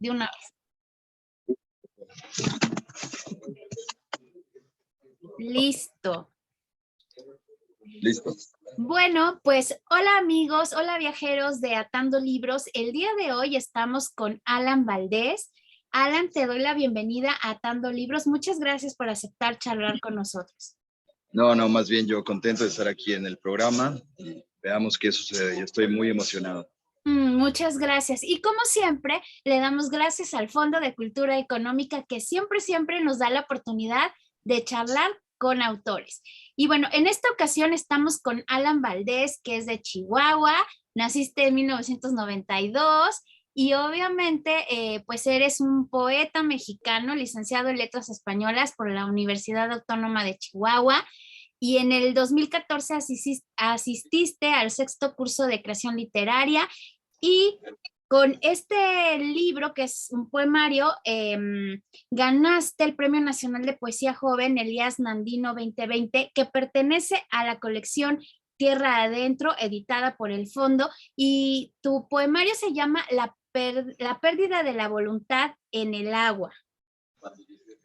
de una vez. Listo. Listo. Bueno, pues hola amigos, hola viajeros de Atando Libros. El día de hoy estamos con Alan Valdés. Alan, te doy la bienvenida a Atando Libros. Muchas gracias por aceptar charlar con nosotros. No, más bien yo contento de estar aquí en el programa y veamos qué sucede. Yo estoy muy emocionado. Muchas gracias. Y como siempre, le damos gracias al Fondo de Cultura Económica que siempre nos da la oportunidad de charlar con autores. Y bueno, en esta ocasión estamos con Alan Valdés, que es de Chihuahua, naciste en 1992 y obviamente pues eres un poeta mexicano licenciado en Letras Españolas por la Universidad Autónoma de Chihuahua. Y en el 2014 asististe al sexto curso de creación literaria y con este libro, que es un poemario, ganaste el Premio Nacional de Poesía Joven Elías Nandino 2020, que pertenece a la colección Tierra Adentro, editada por el Fondo. Y tu poemario se llama La pérdida de la voluntad en el agua.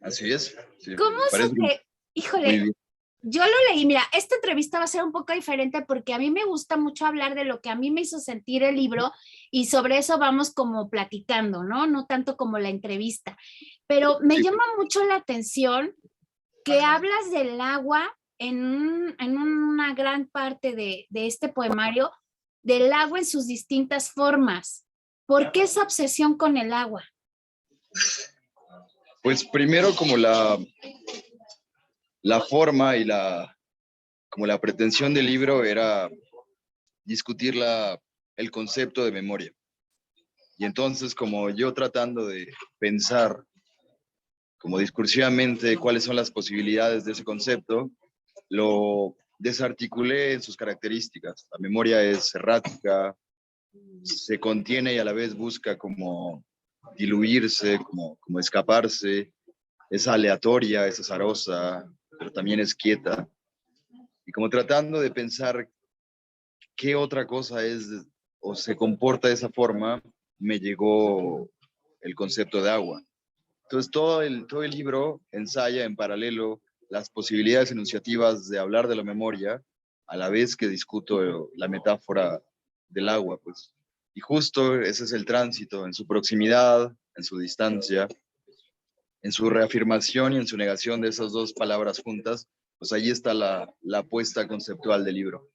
Así es. Sí, ¿Cómo parece se muy híjole, bien. yo lo leí, mira, esta entrevista va a ser un poco diferente porque a mí me gusta mucho hablar de lo que a mí me hizo sentir el libro y sobre eso vamos como platicando, ¿no? No tanto como la entrevista. Pero me Sí, llama mucho la atención que hablas del agua en una gran parte de este poemario, del agua en sus distintas formas. ¿Por qué esa obsesión con el agua? pues primero como la forma y como la pretensión del libro era discutir el concepto de memoria. Y entonces como yo tratando de pensar como discursivamente cuáles son las posibilidades de ese concepto, lo desarticulé en sus características. La memoria es errática, se contiene y a la vez busca como diluirse, como escaparse, es aleatoria, es azarosa, pero también es quieta. Y como tratando de pensar qué otra cosa es o se comporta de esa forma, me llegó el concepto de agua. Entonces todo el libro ensaya en paralelo las posibilidades enunciativas de hablar de la memoria a la vez que discuto la metáfora del agua, pues. Y justo ese es el tránsito, en su proximidad, en su distancia, en su reafirmación y en su negación de esas dos palabras juntas, pues ahí está la apuesta conceptual del libro.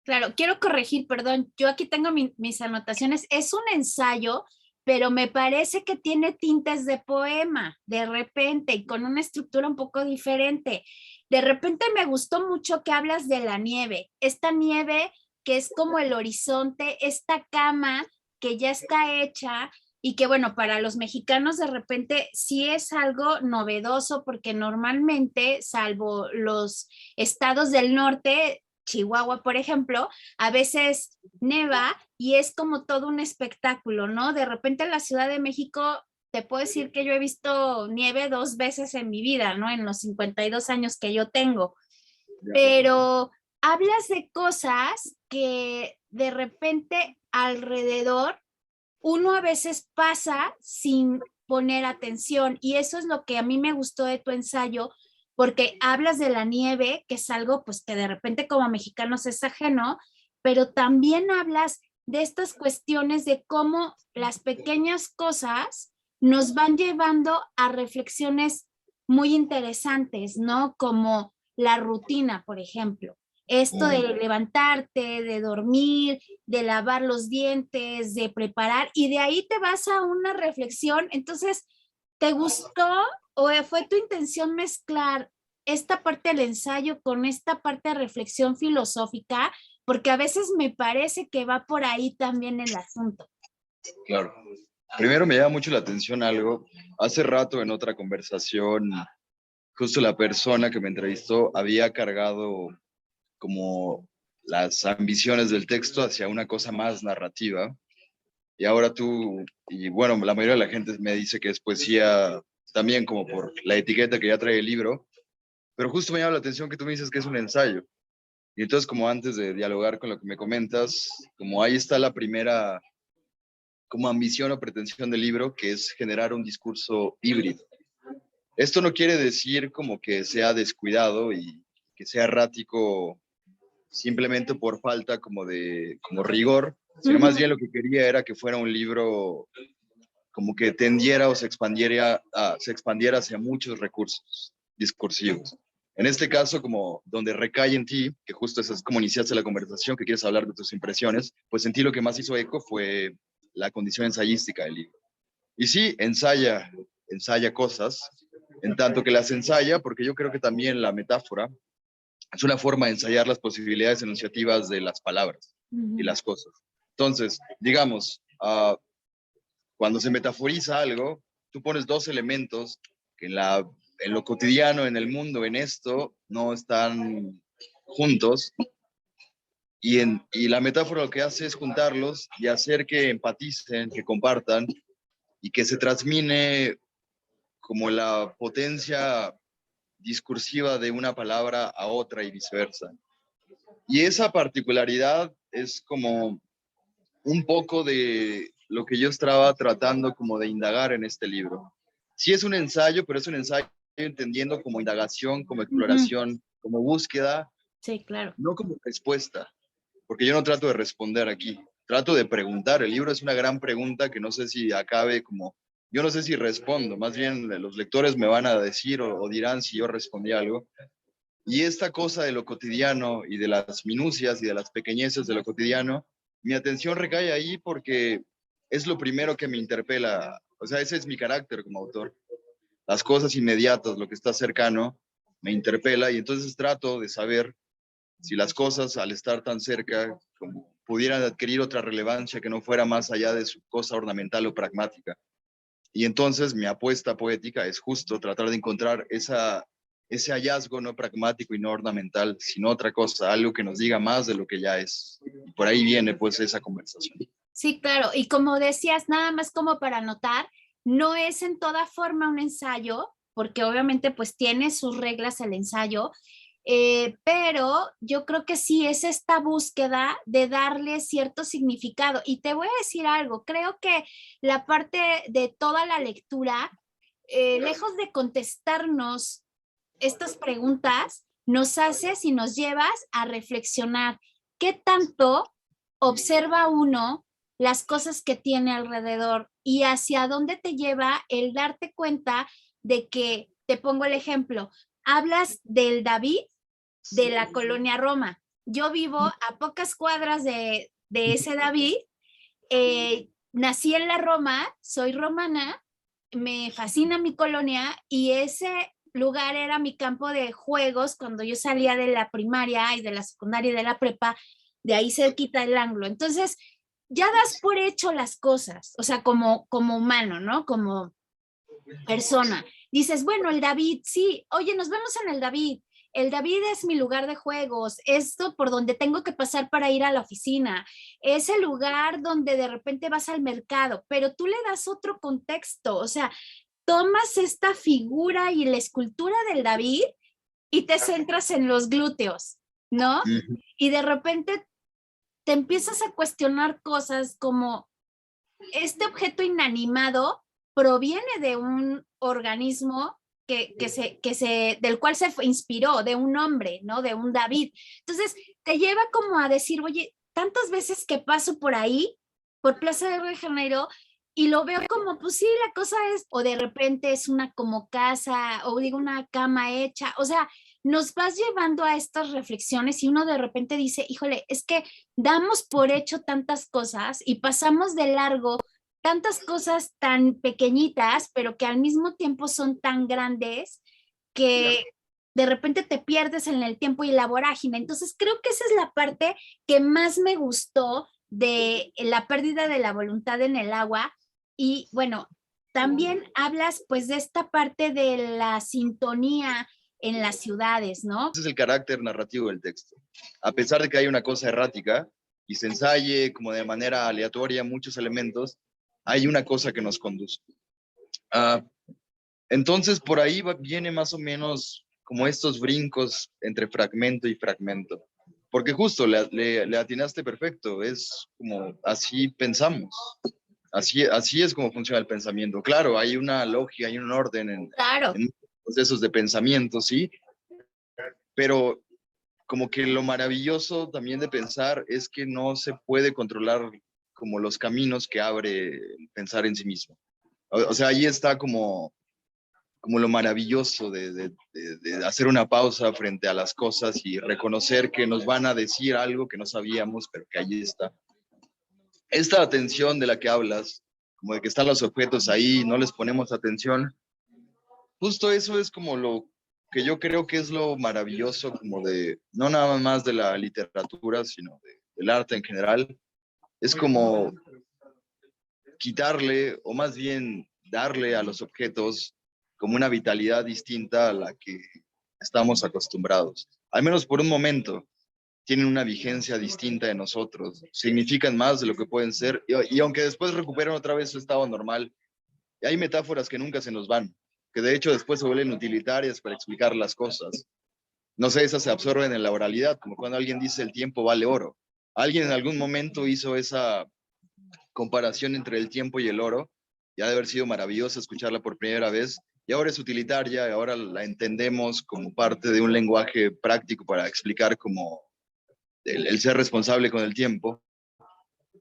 Claro, quiero corregir, perdón, yo aquí tengo mis anotaciones. Es un ensayo, pero me parece que tiene tintes de poema, de repente, y con una estructura un poco diferente. De repente me gustó mucho que hablas de la nieve, esta nieve que es como el horizonte, esta cama que ya está hecha y que bueno, para los mexicanos de repente sí es algo novedoso porque normalmente, salvo los estados del norte, Chihuahua, por ejemplo, a veces neva y es como todo un espectáculo, ¿no? De repente en la Ciudad de México te puedo decir que yo he visto nieve 2 veces en mi vida, ¿no? En los 52 años que yo tengo. Pero hablas de cosas que de repente alrededor uno a veces pasa sin poner atención y eso es lo que a mí me gustó de tu ensayo porque hablas de la nieve, que es algo pues que de repente como mexicanos es ajeno, pero también hablas de estas cuestiones de cómo las pequeñas cosas nos van llevando a reflexiones muy interesantes, ¿no? Como la rutina, por ejemplo. Esto de levantarte, de dormir, de lavar los dientes, de preparar, y de ahí te vas a una reflexión. Entonces, ¿te gustó o fue tu intención mezclar esta parte del ensayo con esta parte de reflexión filosófica? Porque a veces me parece que va por ahí también el asunto. Claro. Primero me llama mucho la atención algo. Hace rato en otra conversación, justo la persona que me entrevistó había cargado como las ambiciones del texto hacia una cosa más narrativa. Y ahora tú, y bueno, la mayoría de la gente me dice que es poesía también como por la etiqueta que ya trae el libro, pero justo me llama la atención que tú me dices que es un ensayo. Y entonces como antes de dialogar con lo que me comentas, como ahí está la primera como ambición o pretensión del libro, que es generar un discurso híbrido. Esto no quiere decir como que sea descuidado y que sea errático simplemente por falta como rigor, sino más bien lo que quería era que fuera un libro como que tendiera o se expandiera hacia muchos recursos discursivos. En este caso, como donde recae en ti, que justo eso es como iniciaste la conversación, que quieres hablar de tus impresiones, pues en ti lo que más hizo eco fue la condición ensayística del libro. Y sí, ensaya cosas, en tanto que las ensaya, porque yo creo que también la metáfora es una forma de ensayar las posibilidades enunciativas de las palabras y las cosas. Entonces, digamos, cuando se metaforiza algo, tú pones dos elementos que en lo cotidiano, en el mundo, en esto, no están juntos. Y la metáfora lo que hace es juntarlos y hacer que empaticen, que compartan y que se transmine como la potencia discursiva de una palabra a otra y viceversa. Y esa particularidad es como un poco de lo que yo estaba tratando como de indagar en este libro. Sí es un ensayo, pero es un ensayo entendiendo como indagación, como exploración, como búsqueda, Sí, claro. no como respuesta, porque yo no trato de responder aquí, trato de preguntar. El libro es una gran pregunta que no sé si acabe como, yo no sé si respondo, más bien los lectores me van a decir o dirán si yo respondí algo. Y esta cosa de lo cotidiano y de las minucias y de las pequeñeces de lo cotidiano, mi atención recae ahí porque es lo primero que me interpela. O sea, ese es mi carácter como autor. Las cosas inmediatas, lo que está cercano, me interpela y entonces trato de saber si las cosas al estar tan cerca como pudieran adquirir otra relevancia que no fuera más allá de su cosa ornamental o pragmática. Y entonces mi apuesta poética es justo tratar de encontrar ese hallazgo no pragmático y no ornamental, sino otra cosa, algo que nos diga más de lo que ya es. Y por ahí viene pues esa conversación. Sí, claro. Y como decías, nada más como para anotar, no es en toda forma un ensayo, porque obviamente pues tiene sus reglas el ensayo, pero yo creo que sí es esta búsqueda de darle cierto significado. Y te voy a decir algo, creo que la parte de toda la lectura, lejos de contestarnos estas preguntas, nos haces y nos llevas a reflexionar qué tanto observa uno las cosas que tiene alrededor y hacia dónde te lleva el darte cuenta de que, te pongo el ejemplo, hablas del David de la colonia Roma. Yo vivo a pocas cuadras de ese David, nací en la Roma, soy romana, me fascina mi colonia y ese lugar era mi campo de juegos cuando yo salía de la primaria y de la secundaria y de la prepa, de ahí cerquita el ángulo. Entonces, ya das por hecho las cosas, o sea, como humano, ¿no? Como persona. Dices, bueno, el David, sí, oye, nos vemos en el David. El David es mi lugar de juegos, esto por donde tengo que pasar para ir a la oficina, es el lugar donde de repente vas al mercado, pero tú le das otro contexto, o sea, tomas esta figura y la escultura del David y te centras en los glúteos, ¿no? Y de repente te empiezas a cuestionar cosas como este objeto inanimado proviene de un organismo del cual se inspiró, de un hombre, ¿no? De un David. Entonces, te lleva como a decir, oye, tantas veces que paso por ahí, por Plaza de Río de Janeiro, y lo veo como, pues sí, la cosa es, o de repente es una como casa, o digo, una cama hecha, o sea, nos vas llevando a estas reflexiones y uno de repente dice, híjole, es que damos por hecho tantas cosas y pasamos de largo tantas cosas tan pequeñitas, pero que al mismo tiempo son tan grandes que de repente te pierdes en el tiempo y la vorágine. Entonces creo que esa es la parte que más me gustó de la pérdida de la voluntad en el agua. Y bueno, también hablas pues de esta parte de la sintonía en las ciudades, ¿no? Ese es el carácter narrativo del texto. A pesar de que hay una cosa errática y se ensaye como de manera aleatoria muchos elementos, hay una cosa que nos conduce. Uh, entonces, por ahí viene más o menos como estos brincos entre fragmento y fragmento. Porque justo le atinaste perfecto, es como así pensamos. Así es como funciona el pensamiento. Claro, hay una lógica, hay un orden Claro, en procesos de pensamiento, sí, pero como que lo maravilloso también de pensar es que no se puede controlar como los caminos que abre el pensar en sí mismo. O sea, ahí está como lo maravilloso de hacer una pausa frente a las cosas y reconocer que nos van a decir algo que no sabíamos, pero que ahí está. Esta atención de la que hablas, como de que están los objetos ahí, no les ponemos atención, justo eso es como lo que yo creo que es lo maravilloso, como de, no nada más de la literatura, sino del arte en general, es como quitarle, o más bien darle a los objetos como una vitalidad distinta a la que estamos acostumbrados. Al menos por un momento, tienen una vigencia distinta en nosotros, significan más de lo que pueden ser, y aunque después recuperan otra vez su estado normal, hay metáforas que nunca se nos van, que de hecho después se vuelven utilitarias para explicar las cosas. No sé, esas se absorben en la oralidad, como cuando alguien dice el tiempo vale oro. Alguien en algún momento hizo esa comparación entre el tiempo y el oro, y ha de haber sido maravilloso escucharla por primera vez, y ahora es utilitaria, y ahora la entendemos como parte de un lenguaje práctico para explicar como el ser responsable con el tiempo,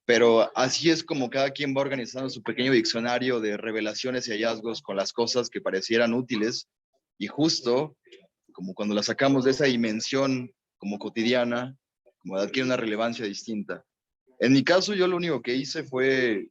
pero así es como cada quien va organizando su pequeño diccionario de revelaciones y hallazgos con las cosas que parecieran útiles, y justo como cuando las sacamos de esa dimensión como cotidiana, como adquiere una relevancia distinta. En mi caso, yo lo único que hice fue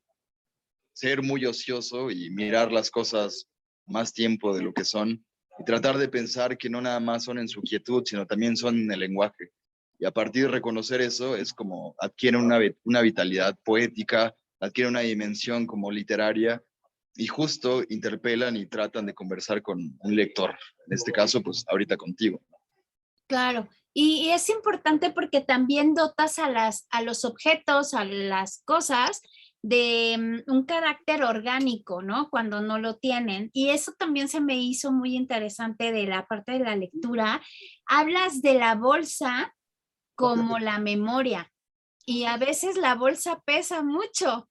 ser muy ocioso y mirar las cosas más tiempo de lo que son y tratar de pensar que no nada más son en su quietud, sino también son en el lenguaje. Y a partir de reconocer eso es como adquiere una vitalidad poética, adquiere una dimensión como literaria y justo interpelan y tratan de conversar con un lector. En este caso, pues ahorita contigo. claro. Y es importante porque también dotas a los objetos, a las cosas de un carácter orgánico, ¿no? Cuando no lo tienen. Y eso también se me hizo muy interesante de la parte de la lectura. Hablas de la bolsa como la memoria y a veces la bolsa pesa mucho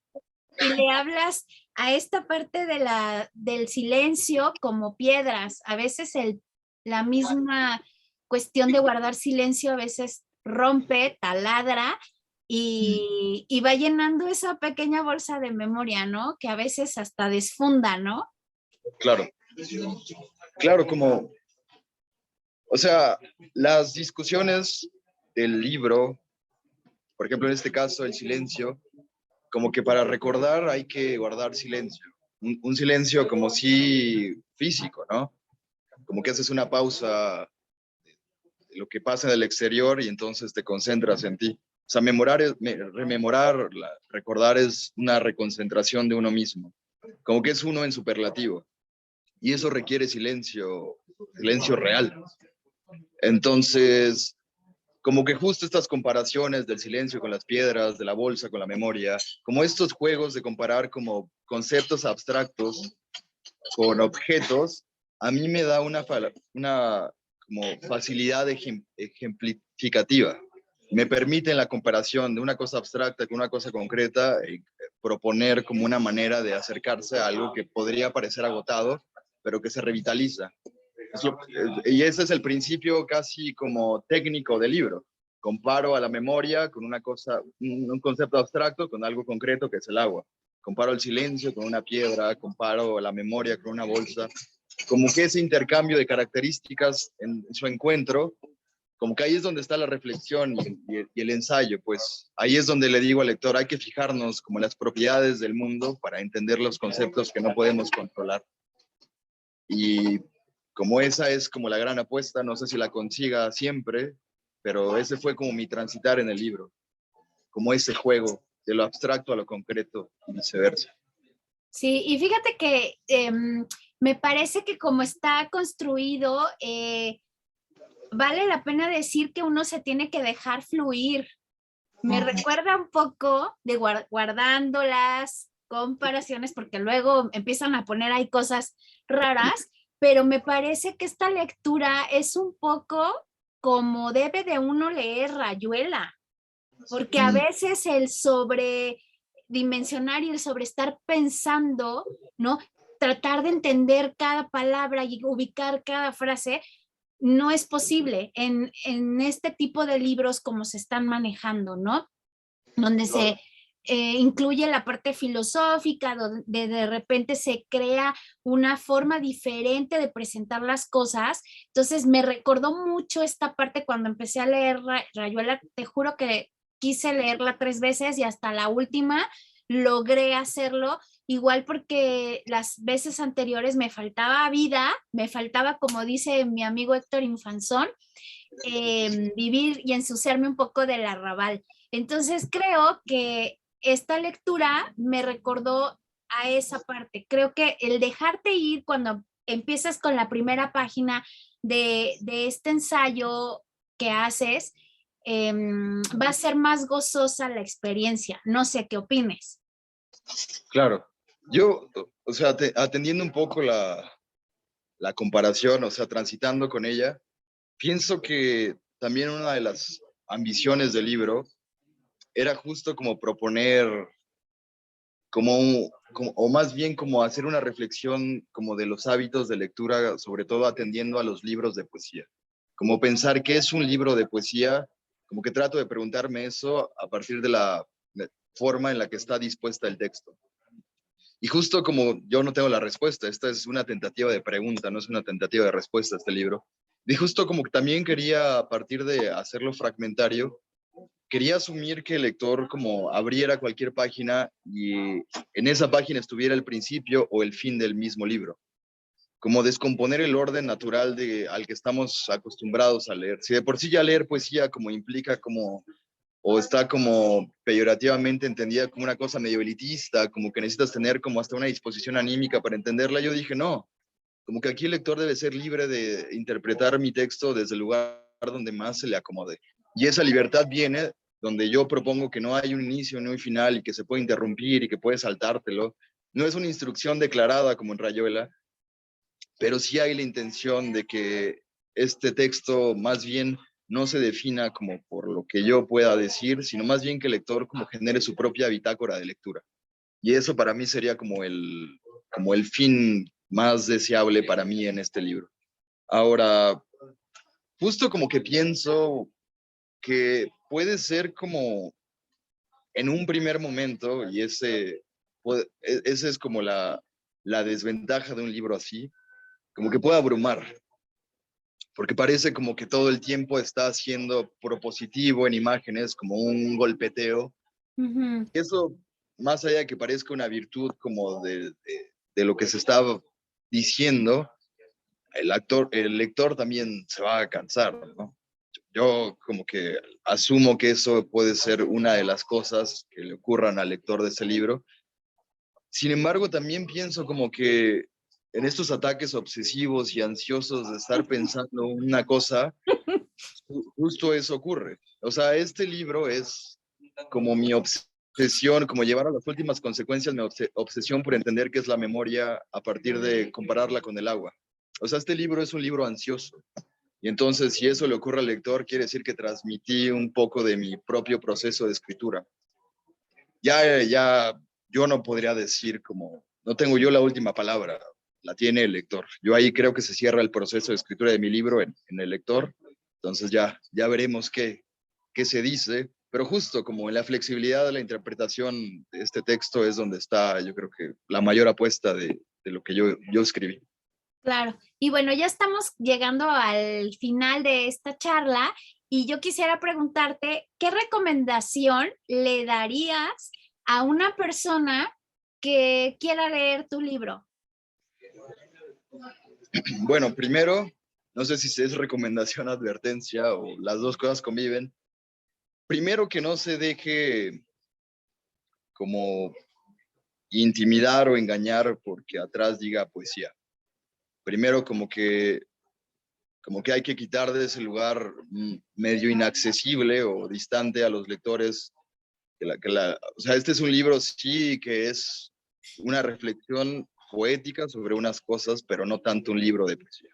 y le hablas a esta parte de del silencio como piedras. A veces la misma cuestión de guardar silencio a veces rompe, taladra y va llenando esa pequeña bolsa de memoria, ¿no? Que a veces hasta desfunda, ¿no? Claro, claro, como, o sea, las discusiones del libro, por ejemplo, en este caso, el silencio, como que para recordar hay que guardar silencio. Un silencio como si físico, ¿no? Como que haces una pausa de lo que pasa en el exterior y entonces te concentras en ti. O sea, rememorar, recordar es una reconcentración de uno mismo. Como que es uno en superlativo. Y eso requiere silencio, silencio real. Entonces, como que justo estas comparaciones del silencio con las piedras, de la bolsa con la memoria, como estos juegos de comparar como conceptos abstractos con objetos, a mí me da una como facilidad ejemplificativa. Me permite en la comparación de una cosa abstracta con una cosa concreta proponer como una manera de acercarse a algo que podría parecer agotado, pero que se revitaliza. Y ese es el principio casi como técnico del libro. Comparo a la memoria con una cosa, un concepto abstracto con algo concreto que es el agua. Comparo el silencio con una piedra, comparo la memoria con una bolsa. Como que ese intercambio de características en su encuentro, como que ahí es donde está la reflexión y el ensayo, pues ahí es donde le digo al lector, hay que fijarnos como las propiedades del mundo para entender los conceptos que no podemos controlar. Y como esa es como la gran apuesta, no sé si la consiga siempre, pero ese fue como mi transitar en el libro, como ese juego de lo abstracto a lo concreto y viceversa. Sí, y fíjate que me parece que como está construido, vale la pena decir que uno se tiene que dejar fluir. Me recuerda un poco de guardando las comparaciones, porque luego empiezan a poner ahí cosas raras, pero me parece que esta lectura es un poco como debe de uno leer Rayuela, porque a veces el sobre sobredimensionar y el sobreestar pensando, ¿no? Tratar de entender cada palabra y ubicar cada frase, no es posible en este tipo de libros como se están manejando, ¿no? Donde se incluye la parte filosófica, donde de repente se crea una forma diferente de presentar las cosas. Entonces me recordó mucho esta parte cuando empecé a leer Rayuela. Te juro que quise leerla 3 veces y hasta la última logré hacerlo, igual porque las veces anteriores me faltaba vida, me faltaba, como dice mi amigo Héctor Infanzón, vivir y ensuciarme un poco del arrabal. Entonces creo que esta lectura me recordó a esa parte. Creo que el dejarte ir cuando empiezas con la primera página de este ensayo que haces, va a ser más gozosa la experiencia. No sé qué opines. Claro, yo, o sea, atendiendo un poco la comparación, o sea, transitando con ella, pienso que también una de las ambiciones del libro era justo como proponer, o más bien como hacer una reflexión como de los hábitos de lectura, sobre todo atendiendo a los libros de poesía. Como pensar qué es un libro de poesía, como que trato de preguntarme eso a partir de la forma en la que está dispuesta el texto. Y justo como yo no tengo la respuesta, esta es una tentativa de pregunta, no es una tentativa de respuesta este libro. Y justo como que también quería, a partir de hacerlo fragmentario, quería asumir que el lector como abriera cualquier página y en esa página estuviera el principio o el fin del mismo libro. Como descomponer el orden natural al que estamos acostumbrados a leer. Si de por sí ya leer poesía como implica como o está como peyorativamente entendida como una cosa medio elitista, como que necesitas tener como hasta una disposición anímica para entenderla, yo dije, no, como que aquí el lector debe ser libre de interpretar mi texto desde el lugar donde más se le acomode. Y esa libertad viene donde yo propongo que no hay un inicio ni un final y que se puede interrumpir y que puedes saltártelo. No es una instrucción declarada como en Rayuela, pero sí hay la intención de que este texto más bien no se defina como por lo que yo pueda decir, sino más bien que el lector como genere su propia bitácora de lectura. Y eso para mí sería como el fin más deseable para mí en este libro. Ahora, justo como que pienso que puede ser como en un primer momento, y ese es como la desventaja de un libro así, como que puede abrumar, porque parece como que todo el tiempo está siendo propositivo en imágenes, como un golpeteo. Ujú. Eso, más allá de que parezca una virtud como de lo que se está diciendo, el lector también se va a cansar, ¿no? Yo como que asumo que eso puede ser una de las cosas que le ocurran al lector de ese libro. Sin embargo, también pienso como que en estos ataques obsesivos y ansiosos de estar pensando una cosa, justo eso ocurre. O sea, este libro es como mi obsesión, como llevar a las últimas consecuencias mi obsesión por entender qué es la memoria a partir de compararla con el agua. O sea, este libro es un libro ansioso. Y entonces, si eso le ocurre al lector, quiere decir que transmití un poco de mi propio proceso de escritura. Ya, yo no podría decir como, no tengo yo la última palabra, la tiene el lector. Yo ahí creo que se cierra el proceso de escritura de mi libro en el lector. Entonces ya veremos qué se dice, pero justo como en la flexibilidad de la interpretación de este texto es donde está, yo creo que la mayor apuesta de lo que yo escribí. Claro. Y bueno, ya estamos llegando al final de esta charla y yo quisiera preguntarte, ¿qué recomendación le darías a una persona que quiera leer tu libro? Bueno, primero, no sé si es recomendación, advertencia o las dos cosas conviven. Primero que no se deje como intimidar o engañar porque atrás diga poesía. Primero como que hay que quitar de ese lugar medio inaccesible o distante a los lectores. O sea, este es un libro sí que es una reflexión poética sobre unas cosas, pero no tanto un libro de poesía.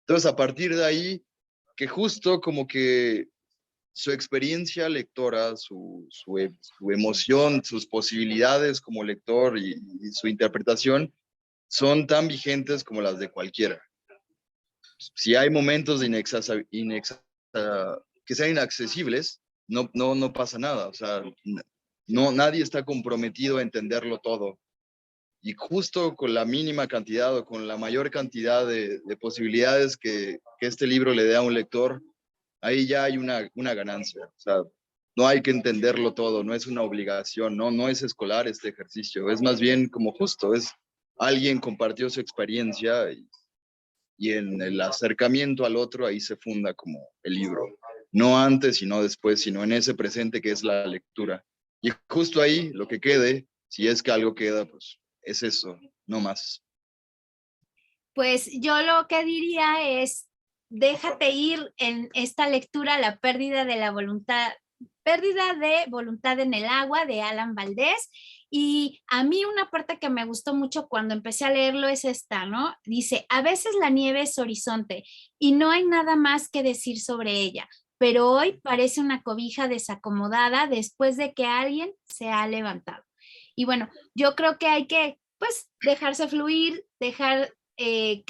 Entonces, a partir de ahí, que justo como que su experiencia lectora, su emoción, sus posibilidades como lector y su interpretación son tan vigentes como las de cualquiera. Si hay momentos de que sean inaccesibles, no pasa nada. O sea, nadie está comprometido a entenderlo todo. Y justo con la mínima cantidad o con la mayor cantidad de posibilidades que este libro le dé a un lector, ahí ya hay una ganancia. O sea, no hay que entenderlo todo, no es una obligación, no es escolar este ejercicio, es más bien como justo, es alguien compartió su experiencia y en el acercamiento al otro ahí se funda como el libro. No antes y no después, sino en ese presente que es la lectura. Y justo ahí lo que quede, si es que algo queda, pues es eso, no más. Pues yo lo que diría es, déjate ir en esta lectura, La pérdida de la voluntad, pérdida de voluntad en el agua, de Alan Valdés. Y a mí una parte que me gustó mucho cuando empecé a leerlo es esta, ¿no? Dice, a veces la nieve es horizonte y no hay nada más que decir sobre ella, pero hoy parece una cobija desacomodada después de que alguien se ha levantado. Y bueno, yo creo que hay que, pues, dejarse fluir, dejar que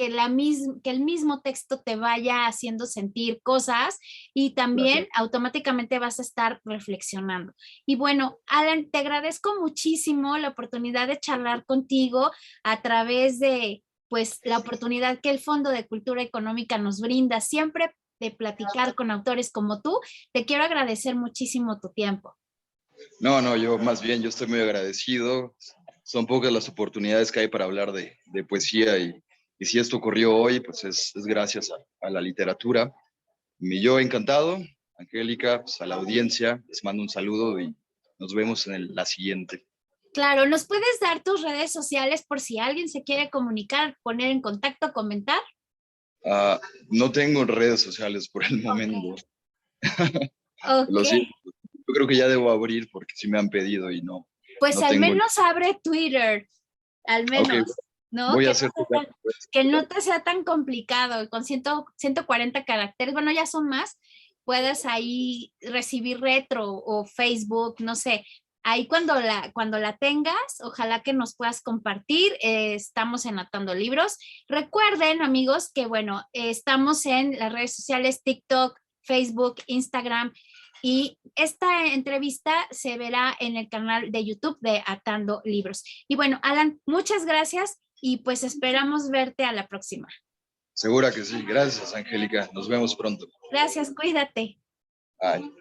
el mismo texto te vaya haciendo sentir cosas y también automáticamente vas a estar reflexionando. Y bueno, Alan, te agradezco muchísimo la oportunidad de charlar contigo a través de, pues, la oportunidad que el Fondo de Cultura Económica nos brinda siempre de platicar con autores como tú. Te quiero agradecer muchísimo tu tiempo. No, yo más bien, yo estoy muy agradecido. Son pocas las oportunidades que hay para hablar de poesía y si esto ocurrió hoy, pues es gracias a la literatura. Y yo encantado, Angélica, pues a la audiencia, les mando un saludo y nos vemos en la siguiente. Claro, ¿nos puedes dar tus redes sociales por si alguien se quiere comunicar, poner en contacto, comentar? Uh, no tengo redes sociales por el momento. Lo Ok, siento. Yo creo que ya debo abrir porque sí me han pedido y pues no al tengo. menos abre Twitter, al Ok, menos, ¿no? voy a hacer tu caso. Que no te sea tan complicado, con 140 caracteres, bueno, ya son más, puedes ahí recibir retro o Facebook, no sé. Ahí cuando la tengas, ojalá que nos puedas compartir. Estamos anotando libros. Recuerden, amigos, que bueno, estamos en las redes sociales TikTok, Facebook, Instagram. Y esta entrevista se verá en el canal de YouTube de Atando Libros. Y bueno, Alan, muchas gracias y pues esperamos verte a la próxima. Segura que sí. Gracias, Angélica. Nos vemos pronto. Gracias, cuídate. Bye.